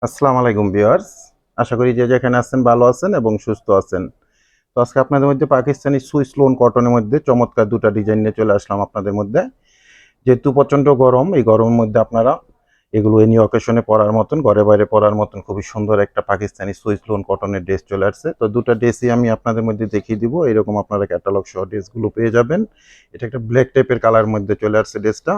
আসসালামু আলাইকুম ভিউয়ার্স। আশা করি যে যেখানে আছেন ভালো আছেন এবং সুস্থ আছেন। তো আজকে আপনাদের মধ্যে পাকিস্তানি সুইস লোন কটনের মধ্যে চমৎকার দুটা ডিজাইন নিয়ে চলে আসলাম আপনাদের মধ্যে। যেহেতু প্রচণ্ড গরম, এই গরমের মধ্যে আপনারা এগুলো এনি অকেশনে পরার মতন, ঘরে বাইরে পরার মতন খুবই সুন্দর একটা পাকিস্তানি সুইস লোন কটনের ড্রেস চলে আসছে। তো দুটা ড্রেসই আমি আপনাদের মধ্যে দেখিয়ে দিব। এরকম আপনারা ক্যাটালগ সহ ড্রেসগুলো পেয়ে যাবেন। এটা একটা ব্ল্যাক টাইপের কালার মধ্যে চলে আসছে ড্রেসটা।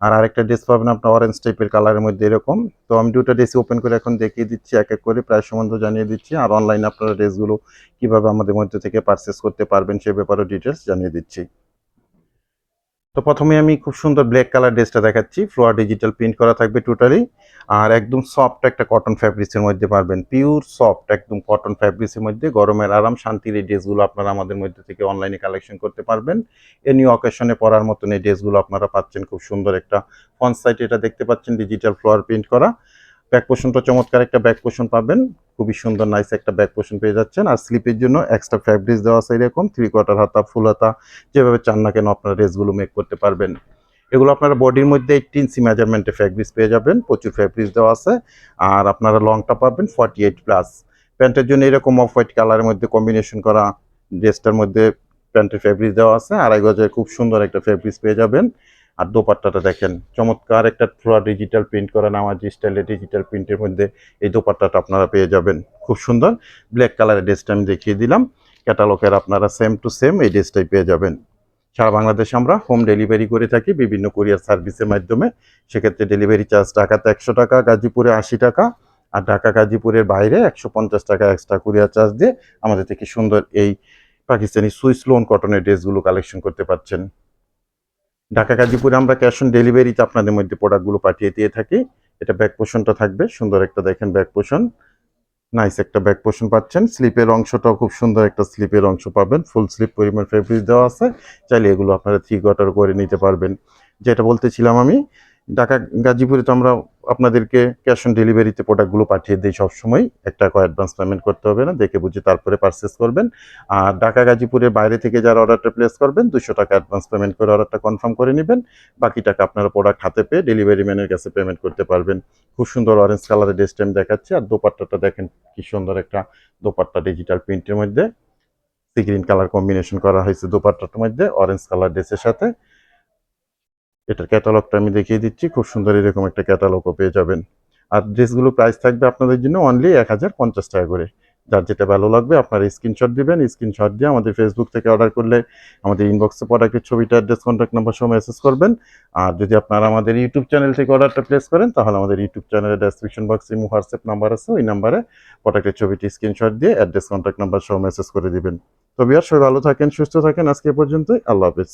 আর আরেকটা ড্রেস পাবেন আপনার অরেঞ্জ টাইপের কালারের মধ্যে এরকম। তো আমি দুটো ড্রেস ওপেন করে এখন দেখিয়ে দিচ্ছি, এক এক করে প্রাইস সম্বন্ধ জানিয়ে দিচ্ছি, আর অনলাইনে আপনারা ড্রেসগুলো কিভাবে আমাদের মধ্যে থেকে পারচেস করতে পারবেন সে ব্যাপারেও ডিটেলস জানিয়ে দিচ্ছি। তো প্রথমে আমি খুব সুন্দর ব্ল্যাক কালার ড্রেসটা দেখাচ্ছি। ফ্লোয়ার ডিজিটাল প্রিন্ট করা থাকবে টোটালি। আর একদম সফট একটা কটন ফ্যাব্রিক্সের মধ্যে পারবেন, পিওর সফট একদম কটন ফ্যাব্রিক্সের মধ্যে গরমের আরাম শান্তির এই ড্রেসগুলো আপনারা আমাদের মধ্যে থেকে অনলাইনে কালেকশন করতে পারবেন। এনি অকেশনে পরার মতন এই ড্রেসগুলো আপনারা পাচ্ছেন। খুব সুন্দর একটা ফ্রন্ট সাইড এটা দেখতে পাচ্ছেন ডিজিটাল ফ্লোয়ার প্রিন্ট করা। ব্যাক পোর্শনটা চমৎকার একটা ব্যাক পোর্শন পাবেন, খুবই সুন্দর নাইস একটা ব্যাক পোর্শন পেয়ে যাচ্ছেন। আর স্লিপের জন্য এক্সট্রা ফ্যাব্রিক্স দেওয়া আছে এরকম 3/4 হাতা, ফুল হাতা, যেভাবে চান না কেন আপনারা ড্রেসগুলো মেক করতে পারবেন। এগুলো আপনারা বডির মধ্যে 18 ইঞ্চি মেজারমেন্টে ফ্যাব্রিক্স পেয়ে যাবেন, প্রচুর ফ্যাব্রিক্স দেওয়া আছে। আর আপনারা লংটা পাবেন 48 প্লাস। প্যান্টের জন্য এরকম অফ হোয়াইট কালারের মধ্যে কম্বিনেশন করা ড্রেসটার মধ্যে প্যান্টের ফ্যাব্রিক্স দেওয়া আছে, 2.5 গজের খুব সুন্দর একটা ফ্যাব্রিক্স পেয়ে যাবেন। আর দোপাট্টাটা দেখেন, চমৎকার একটা পুরো ডিজিটাল প্রিন্ট করা নামাজি স্টাইলে ডিজিটাল প্রিন্টের মধ্যে এই দোপাট্টাটা আপনারা পেয়ে যাবেন। খুব সুন্দর ব্ল্যাক কালারের ড্রেসটা আমি দেখিয়ে দিলাম। ক্যাটালগের আপনারা সেম টু সেম এই ড্রেসটাই পেয়ে যাবেন। সারা বাংলাদেশে আমরা হোম ডেলিভারি করে থাকি বিভিন্ন কুরিয়ার সার্ভিসের মাধ্যমে। সেক্ষেত্রে ডেলিভারি চার্জ ঢাকাতে 100 টাকা, গাজীপুরে 80 টাকা, আর ঢাকা গাজীপুরের বাইরে 150 টাকা এক্সট্রা কুরিয়ার চার্জ দিয়ে আমাদের থেকে সুন্দর এই পাকিস্তানি সুইস লোন কটনের ড্রেসগুলো কালেকশন করতে পারছেন। ঢাকা গাজীপুরে আমরা ক্যাশ অন ডেলিভারিতে আপনাদের মধ্যে প্রোডাক্টগুলো পাঠিয়ে দিয়ে থাকি। এটা ব্যাক পোর্শনটা থাকবে সুন্দর একটা, দেখেন ব্যাক পোর্শন, নাইস একটা ব্যাক পোর্শন পাচ্ছেন। স্লিপের অংশটাও খুব সুন্দর একটা স্লিপের অংশ পাবেন, ফুল স্লিপ পরিমাণ ফেব্রিক দেওয়া আছে। চাইলে এগুলো আপনারা 3/4 করে নিতে পারবেন। যেটা বলতেছিলাম আমি, ঢাকা গাজীপুরে তো আমরা আপনাদেরকে ক্যাশ অন ডেলিভারিতে প্রোডাক্টগুলো পাঠিয়ে দিই সবসময়। 1 টাকা অ্যাডভান্স পেমেন্ট করতে হবে না, দেখে বুঝে তারপরে পারচেস করবেন। আর ঢাকা গাজীপুরের বাইরে থেকে যারা অর্ডারটা প্লেস করবেন 200 টাকা অ্যাডভান্স পেমেন্ট করে অর্ডারটা কনফার্ম করে নেবেন। বাকি টাকা আপনারা প্রোডাক্ট হাতে পেয়ে ডেলিভারি ম্যানের কাছে পেমেন্ট করতে পারবেন। খুব সুন্দর অরেঞ্জ কালারের ড্রেসটা আমি দেখাচ্ছি। আর দোপাট্টাটা দেখেন কি সুন্দর একটা দোপাট্টা, ডিজিটাল প্রিন্টের মধ্যে সি গ্রিন কালার কম্বিনেশন করা হয়েছে দোপাট্টাটার মধ্যে অরেঞ্জ কালার ড্রেসের সাথে। এটার ক্যাটালগটা আমি দেখিয়ে দিচ্ছি, খুব সুন্দর এরকম একটা ক্যাটালগও পেয়ে যাবেন। আর ড্রেসগুলো প্রাইস থাকবে আপনাদের জন্য অনলি 1050 টাকা করে। যার যেটা ভালো লাগবে আপনারা স্ক্রিনশট দিবেন, স্ক্রিনশট দিয়ে আমাদের ফেসবুক থেকে অর্ডার করলে আমাদের ইনবক্সে প্রোডাক্টের ছবিটা, অ্যাড্রেস, কন্ট্যাক্ট নাম্বার সহ মেসেজ করবেন। আর যদি আপনারা আমাদের ইউটিউব চ্যানেল থেকে অর্ডারটা প্লেস করেন তাহলে আমাদের ইউটিউব চ্যানেলের ডেসক্রিপশন বক্সে হোয়াটসঅ্যাপ নাম্বার আছে, ওই নাম্বারে প্রোডাক্টের ছবিটি স্ক্রিনশট দিয়ে অ্যাড্রেস, কন্ট্যাক্ট নাম্বার সহ মেসেজ করে দিবেন। তো বিয়ার সবাই ভালো থাকেন, সুস্থ থাকেন। আজকে এ পর্যন্তই, আল্লাহ হাফেজ।